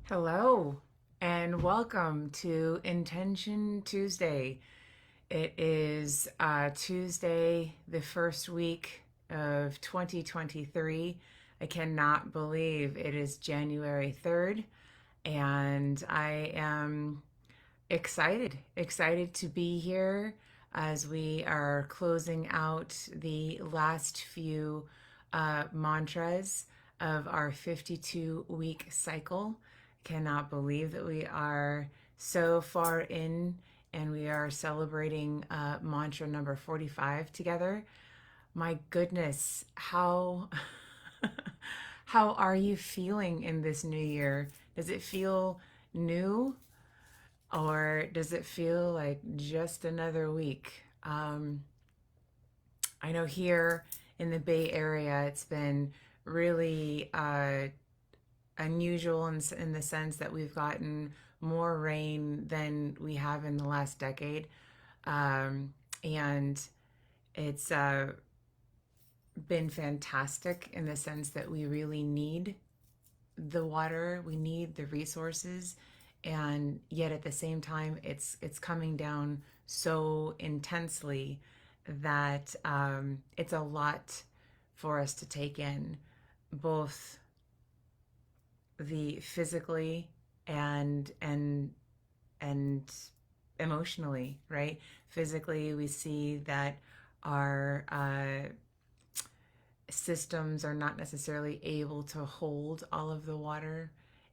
Hello and welcome to Intention Tuesday. It is Tuesday, the first week of 2023. I cannot believe it is January 3rd, and I am excited to be here as we are closing out the last few mantras of our 52-week cycle. Cannot believe that we are so far in and we are celebrating mantra number 45 together. My goodness, how how are you feeling in this new year? Does it feel new or does it feel like just another week? I know here in the Bay Area, it's been really unusual in the sense that we've gotten more rain than we have in the last decade. And it's been fantastic in the sense that we really need the water, we need the resources, and yet at the same time, it's coming down so intensely that it's a lot for us to take in, both the physically and emotionally, right? Physically, we see that our systems are not necessarily able to hold all of the water,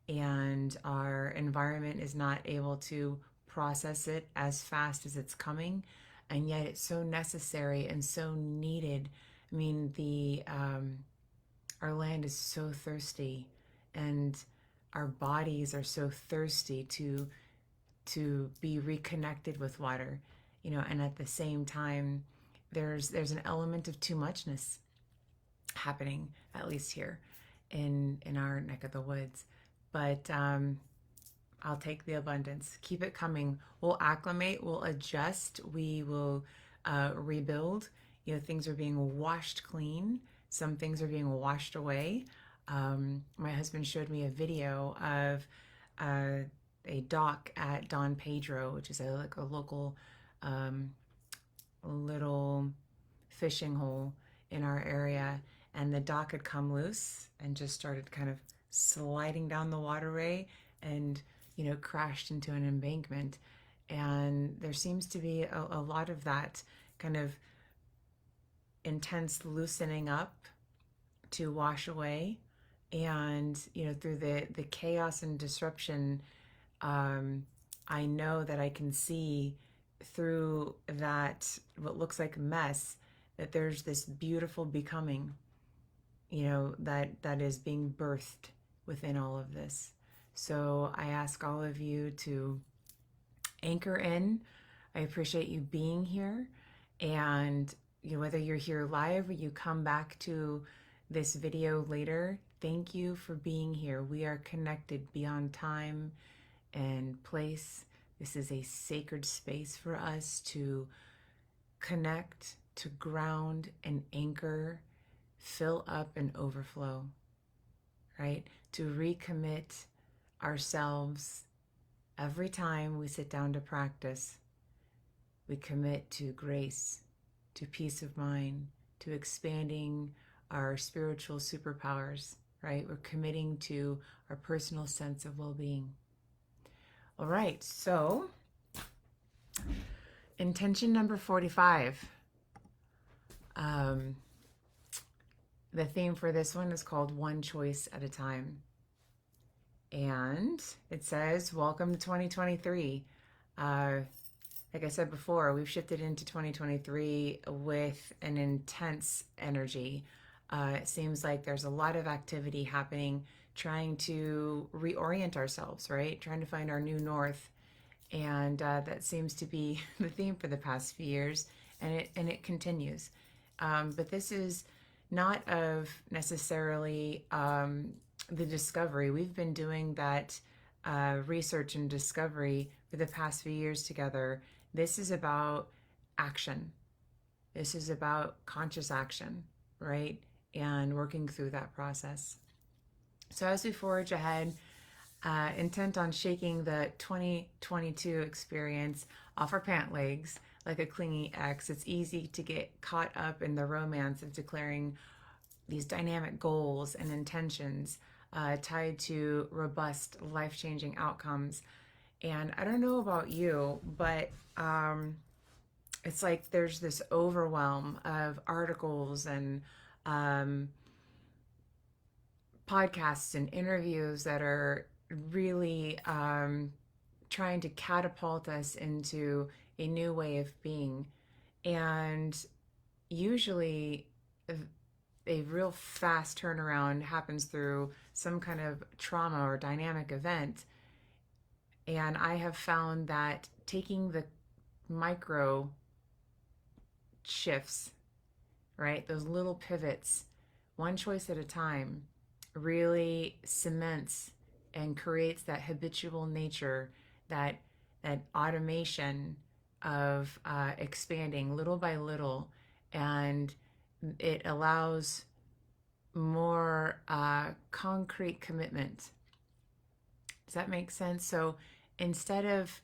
and our environment is not able to process it as fast as it's coming, and yet it's so necessary and so needed. I mean, the our land is so thirsty, and our bodies are so thirsty to be reconnected with water, and at the same time, there's an element of too muchness happening, at least here in our neck of the woods. But I'll take the abundance. Keep it coming. We'll acclimate. We'll adjust. We will rebuild. Things are being washed clean. Some things are being washed away. My husband showed me a video of a dock at Don Pedro, which is like a local little fishing hole in our area, and the dock had come loose and just started kind of sliding down the waterway and crashed into an embankment. And there seems to be a lot of that kind of intense loosening up to wash away. And through the chaos and disruption, I know that I can see through that what looks like mess, that there's this beautiful becoming, that is being birthed within all of this. So I ask all of you to anchor in. I appreciate you being here, and whether you're here live or you come back to this video later, thank you for being here. We are connected beyond time and place. This is a sacred space for us to connect, to ground and anchor, fill up and overflow, right? To recommit ourselves every time we sit down to practice. We commit to grace, to peace of mind, to expanding our spiritual superpowers, right? We're committing to our personal sense of well-being. All right, so intention number 45. The theme for this one is called One Choice at a Time. And it says, welcome to 2023. Like I said before, we've shifted into 2023 with an intense energy. It seems like there's a lot of activity happening, trying to reorient ourselves, right? Trying to find our new north. And that seems to be the theme for the past few years, and it continues. But this is not of necessarily the discovery. We've been doing that research and discovery for the past few years together. This is about action. This is about conscious action, right? And working through that process. So as we forage ahead, intent on shaking the 2022 experience off our pant legs like a clingy ex. It's easy to get caught up in the romance of declaring these dynamic goals and intentions tied to robust, life changing outcomes. And I don't know about you, but it's like there's this overwhelm of articles and um, podcasts and interviews that are really trying to catapult us into a new way of being. And usually, a real fast turnaround happens through some kind of trauma or dynamic event. And I have found that taking the micro shifts, right, those little pivots, one choice at a time, really cements and creates that habitual nature, that automation of expanding little by little, and it allows more concrete commitment. Does that make sense? So instead of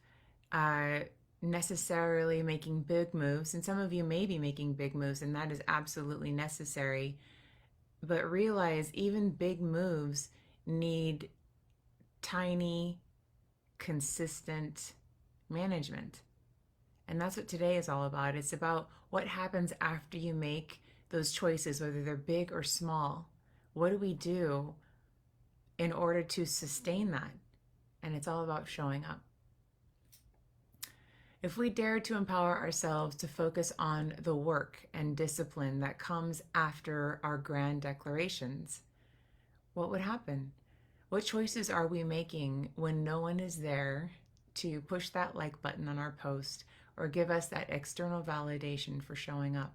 uh, necessarily making big moves, and some of you may be making big moves, and that is absolutely necessary, but realize even big moves need tiny, consistent management. And that's what today is all about. It's about what happens after you make those choices, whether they're big or small. What do we do in order to sustain that? And it's all about showing up. If we dare to empower ourselves to focus on the work and discipline that comes after our grand declarations, what would happen? What choices are we making when no one is there to push that like button on our post or give us that external validation for showing up?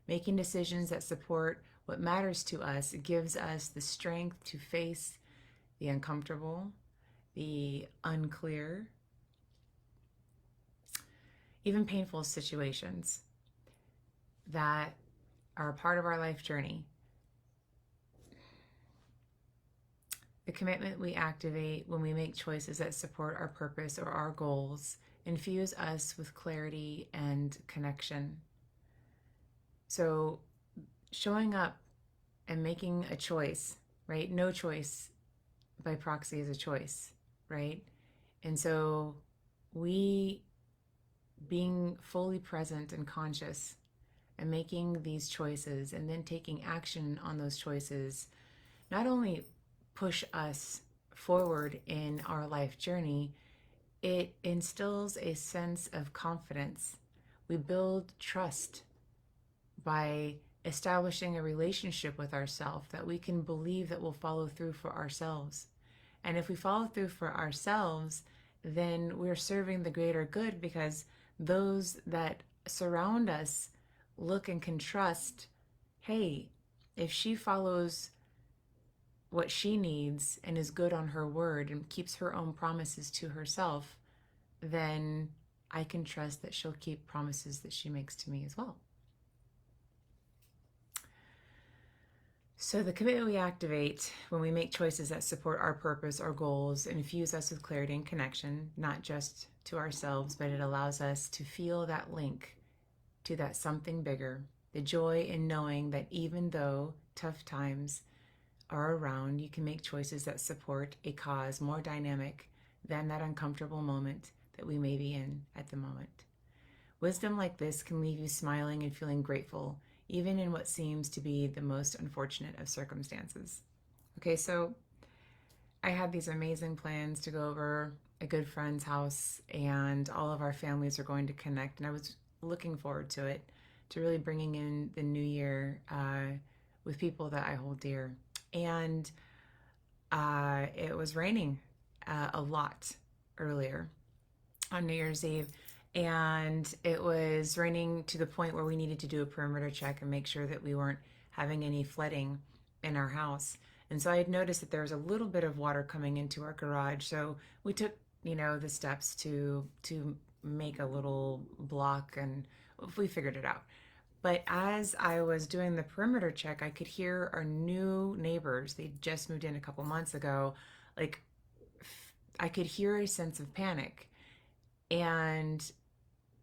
Making decisions that support what matters to us gives us the strength to face the uncomfortable, the unclear, even painful situations that are a part of our life journey. The commitment we activate when we make choices that support our purpose or our goals infuse us with clarity and connection. So, showing up and making a choice, right? No choice by proxy is a choice, right? And so, we being fully present and conscious and making these choices and then taking action on those choices not only push us forward in our life journey, it instills a sense of confidence. We build trust by establishing a relationship with ourselves that we can believe that we'll follow through for ourselves. And if we follow through for ourselves, then we're serving the greater good, because those that surround us look and can trust, hey, if she follows what she needs and is good on her word and keeps her own promises to herself, then I can trust that she'll keep promises that she makes to me as well. So the commitment we activate when we make choices that support our purpose or goals infuse us with clarity and connection, not just to ourselves, but it allows us to feel that link to that something bigger, the joy in knowing that even though tough times are around, you can make choices that support a cause more dynamic than that uncomfortable moment that we may be in at the moment. Wisdom like this can leave you smiling and feeling grateful, even in what seems to be the most unfortunate of circumstances. Okay, so I had these amazing plans to go over a good friend's house, and all of our families are going to connect, and I was looking forward to it, to really bringing in the new year with people that I hold dear. And it was raining a lot earlier on New Year's Eve, and it was raining to the point where we needed to do a perimeter check and make sure that we weren't having any flooding in our house. And so I had noticed that there was a little bit of water coming into our garage, so we took, the steps to make a little block, and we figured it out. But as I was doing the perimeter check, I could hear our new neighbors, they just moved in a couple months ago, like I could hear a sense of panic. And,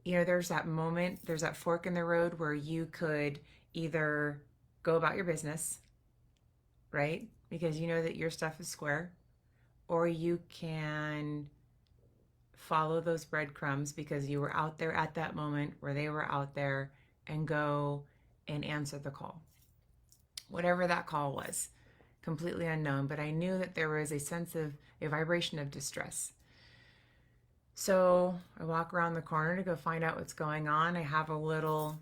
there's that moment, there's that fork in the road where you could either go about your business, right? Because you know that your stuff is square, or you can follow those breadcrumbs because you were out there at that moment where they were out there, and go and answer the call. Whatever that call was, completely unknown, but I knew that there was a sense of a vibration of distress. So I walk around the corner to go find out what's going on. I have a little,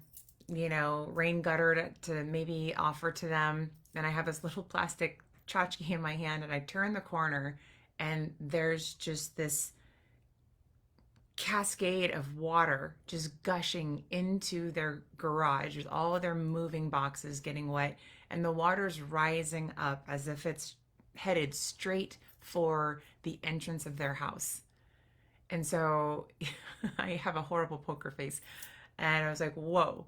rain gutter to maybe offer to them. And I have this little plastic tchotchke in my hand, and I turn the corner, and there's just this cascade of water just gushing into their garage with all of their moving boxes getting wet, and the water's rising up as if it's headed straight for the entrance of their house. And so I have a horrible poker face, and I was like, whoa,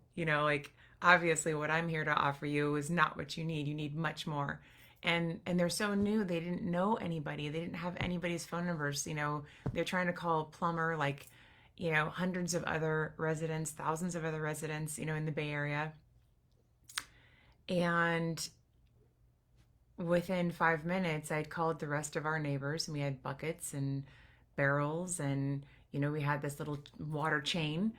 obviously what I'm here to offer you is not what you need. You need much more. And they're so new, they didn't know anybody, they didn't have anybody's phone numbers. They're trying to call a plumber, like, hundreds of other residents, thousands of other residents, in the Bay Area. And within 5 minutes, I'd called the rest of our neighbors, and we had buckets and barrels, and we had this little water chain,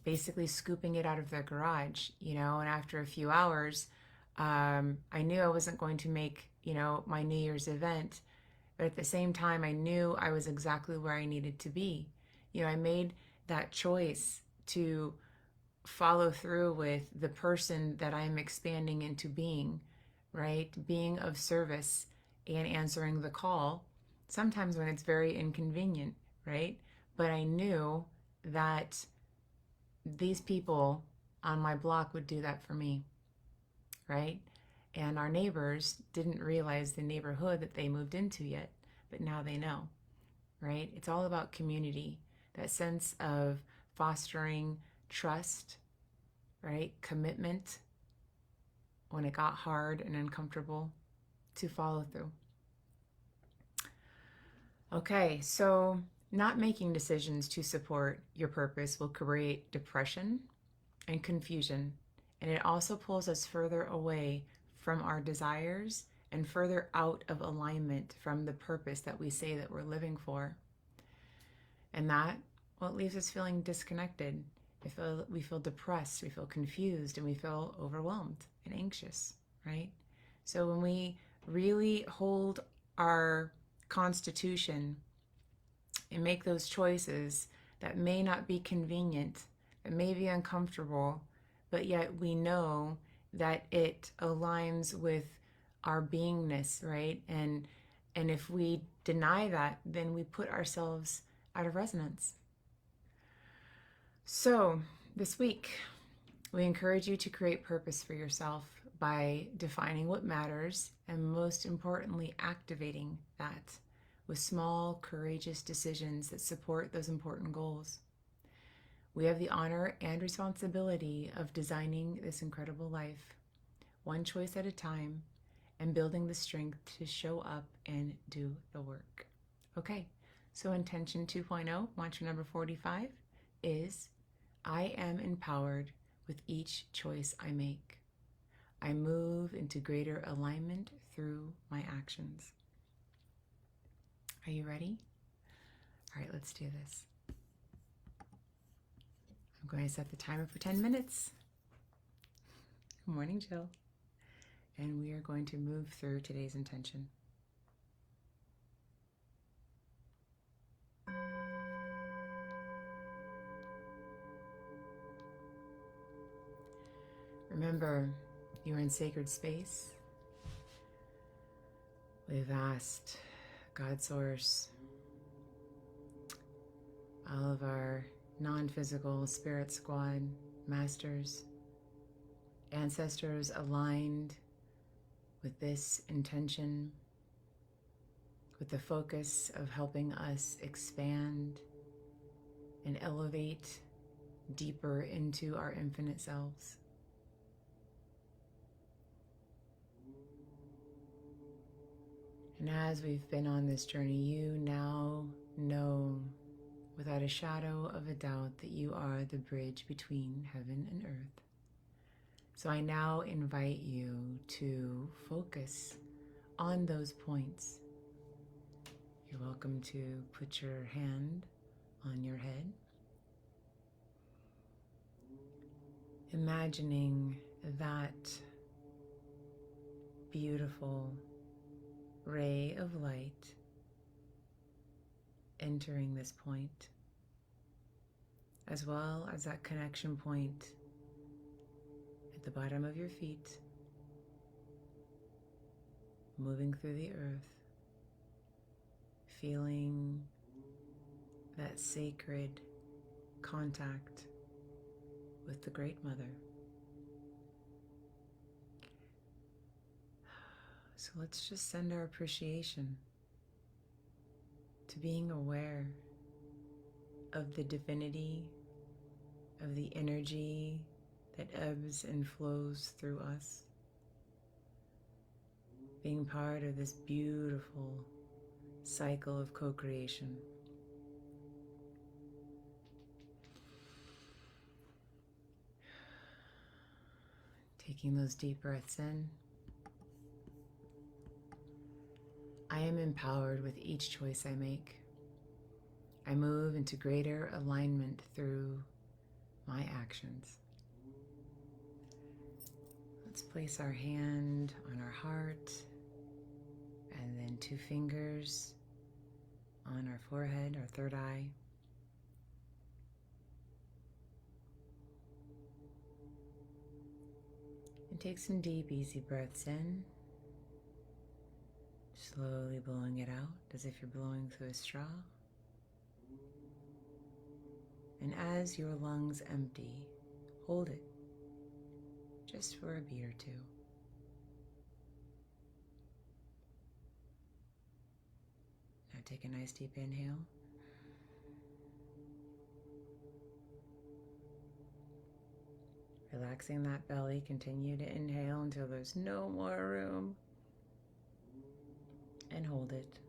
basically scooping it out of their garage. And after a few hours, I knew I wasn't going to make, my New Year's event, but at the same time, I knew I was exactly where I needed to be. I made that choice to follow through with the person that I'm expanding into being, right? Being of service and answering the call, sometimes when it's very inconvenient, right? But I knew that these people on my block would do that for me, right? And our neighbors didn't realize the neighborhood that they moved into yet, but now they know, right? It's all about community, that sense of fostering trust, right? Commitment when it got hard and uncomfortable, to follow through. Okay, so not making decisions to support your purpose will create depression and confusion, and it also pulls us further away from our desires and further out of alignment from the purpose that we say that we're living for. And that, well, it leaves us feeling disconnected. We feel depressed, we feel confused, and we feel overwhelmed and anxious, right? So when we really hold our constitution and make those choices that may not be convenient, that may be uncomfortable, but yet we know that it aligns with our beingness, right? And if we deny that, then we put ourselves out of resonance. So this week, we encourage you to create purpose for yourself by defining what matters, and most importantly, activating that with small, courageous decisions that support those important goals. We have the honor and responsibility of designing this incredible life, one choice at a time, and building the strength to show up and do the work. Okay, so intention 2.0, mantra number 45 is, I am empowered with each choice I make. I move into greater alignment through my actions. Are you ready? All right, let's do this. I'm going to set the timer for 10 minutes. Good morning, Jill. And we are going to move through today's intention. Remember, you're in sacred space with vast God Source, all of our non-physical spirit squad, masters, ancestors aligned with this intention, with the focus of helping us expand and elevate deeper into our infinite selves. And as we've been on this journey, you now know without a shadow of a doubt that you are the bridge between heaven and earth. So I now invite you to focus on those points. You're welcome to put your hand on your head, imagining that beautiful ray of light entering this point, as well as that connection point at the bottom of your feet, moving through the earth, feeling that sacred contact with the Great Mother. So let's just send our appreciation to being aware of the divinity, of the energy that ebbs and flows through us, being part of this beautiful cycle of co-creation. Taking those deep breaths in. I am empowered with each choice I make. I move into greater alignment through my actions. Let's place our hand on our heart and then 2 fingers on our forehead, our third eye. And take some deep, easy breaths in. Slowly blowing it out as if you're blowing through a straw. And as your lungs empty, hold it just for a beat or 2. Now take a nice deep inhale. Relaxing that belly, continue to inhale until there's no more room. And hold it.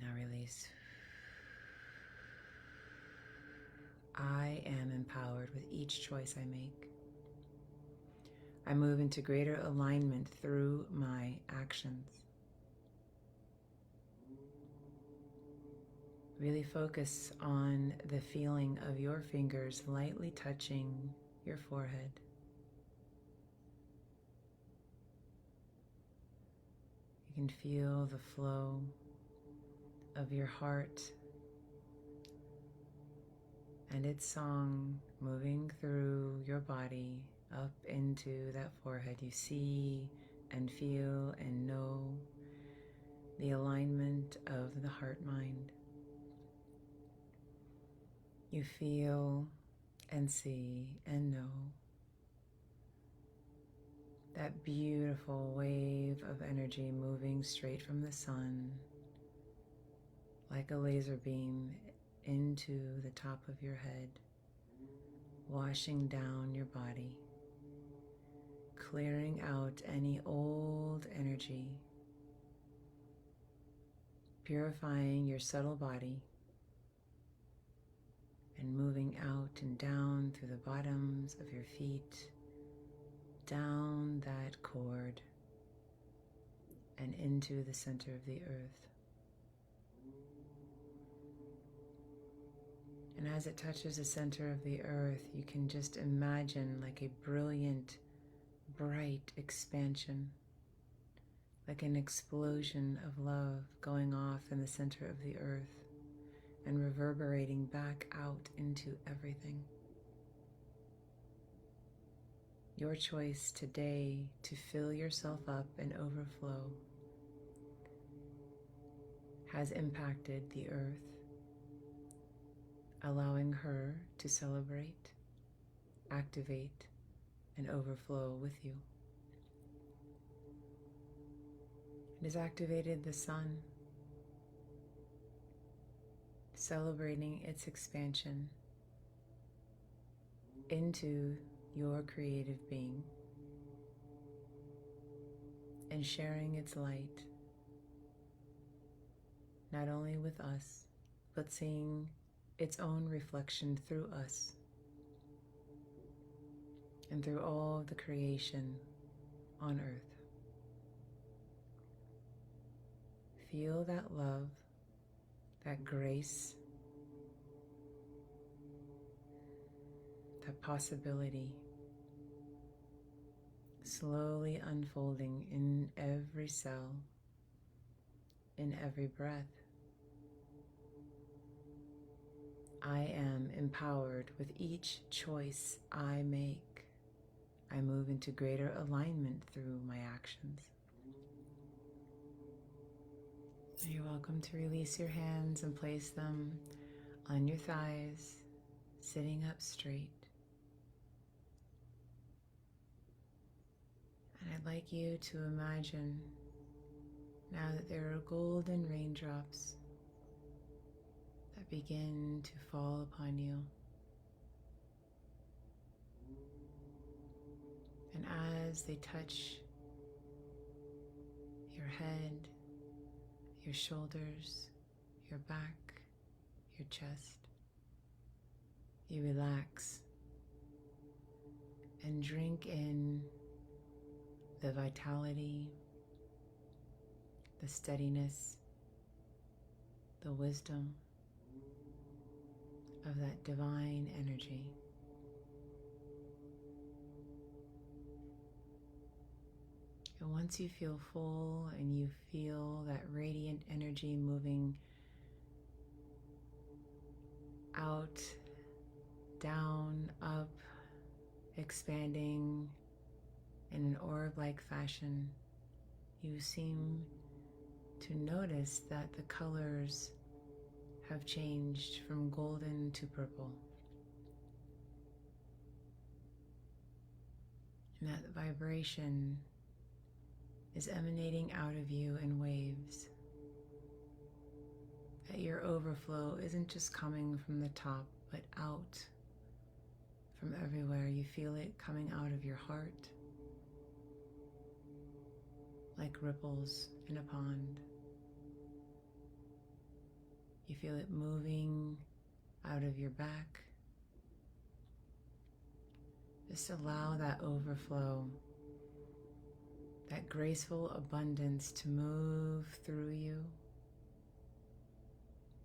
Now release. I am empowered with each choice I make. I move into greater alignment through my actions. Really focus on the feeling of your fingers lightly touching your forehead. You can feel the flow of your heart and its song moving through your body up into that forehead. You see and feel and know the alignment of the heart-mind. You feel and see and know that beautiful wave of energy moving straight from the sun like a laser beam into the top of your head, washing down your body, clearing out any old energy, purifying your subtle body, and moving out and down through the bottoms of your feet, down that cord, and into the center of the earth. And as it touches the center of the earth, you can just imagine like a brilliant, bright expansion, like an explosion of love going off in the center of the earth and reverberating back out into everything. Your choice today to fill yourself up and overflow has impacted the earth, allowing her to celebrate, activate, and overflow with you. It has activated the sun, celebrating its expansion into your creative being and sharing its light, not only with us, but seeing its own reflection through us and through all the creation on earth. Feel that love, that grace, that possibility slowly unfolding in every cell, in every breath. I am empowered with each choice I make. I move into greater alignment through my actions. You're welcome to release your hands and place them on your thighs, sitting up straight. And I'd like you to imagine now that there are golden raindrops that begin to fall upon you. And as they touch your head, your shoulders, your back, your chest, you relax and drink in the vitality, the steadiness, the wisdom of that divine energy. And once you feel full and you feel that radiant energy moving out, down, up, expanding in an orb-like fashion, you seem to notice that the colors have changed from golden to purple. And that vibration is emanating out of you in waves. That your overflow isn't just coming from the top, but out from everywhere. You feel it coming out of your heart, like ripples in a pond. You feel it moving out of your back. Just allow that overflow, that graceful abundance to move through you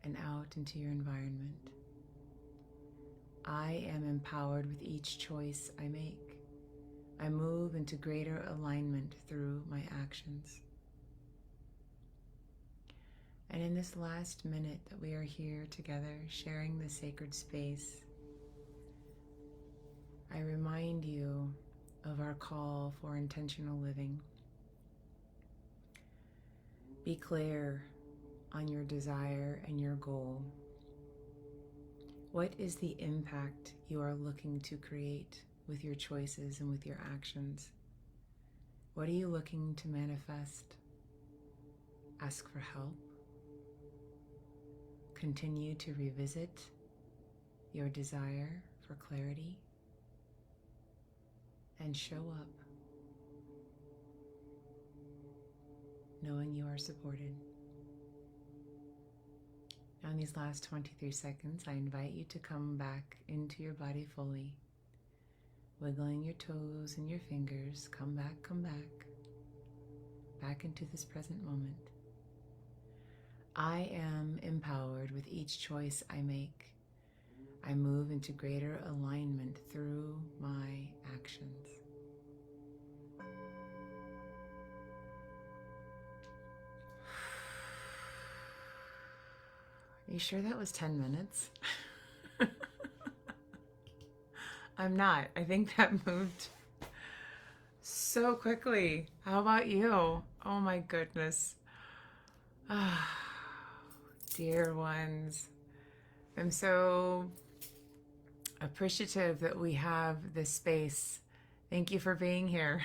and out into your environment. I am empowered with each choice I make. I move into greater alignment through my actions. And in this last minute that we are here together, sharing this sacred space, I remind you of our call for intentional living. Be clear on your desire and your goal. What is the impact you are looking to create with your choices and with your actions? What are you looking to manifest? Ask for help. Continue to revisit your desire for clarity and show up, knowing you are supported. Now in these last 23 seconds, I invite you to come back into your body fully, wiggling your toes and your fingers. Come back into this present moment. I am empowered with each choice I make. I move into greater alignment through my actions. Are you sure that was 10 minutes? I'm not. I think that moved so quickly. How about you? Oh my goodness. Ah, dear ones. I'm so appreciative that we have this space. Thank you for being here.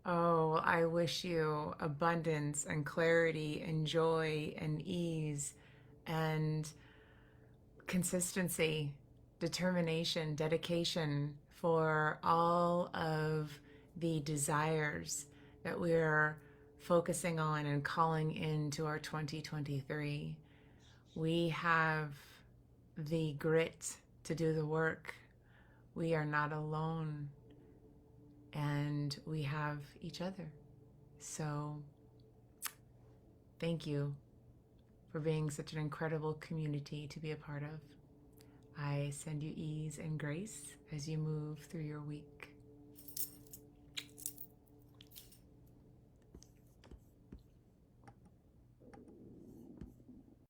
Oh, I wish you abundance and clarity and joy and ease and consistency, determination, dedication for all of the desires that we're focusing on and calling into our 2023. We have the grit to do the work. We are not alone, and we have each other. So thank you for being such an incredible community to be a part of. I send you ease and grace as you move through your week.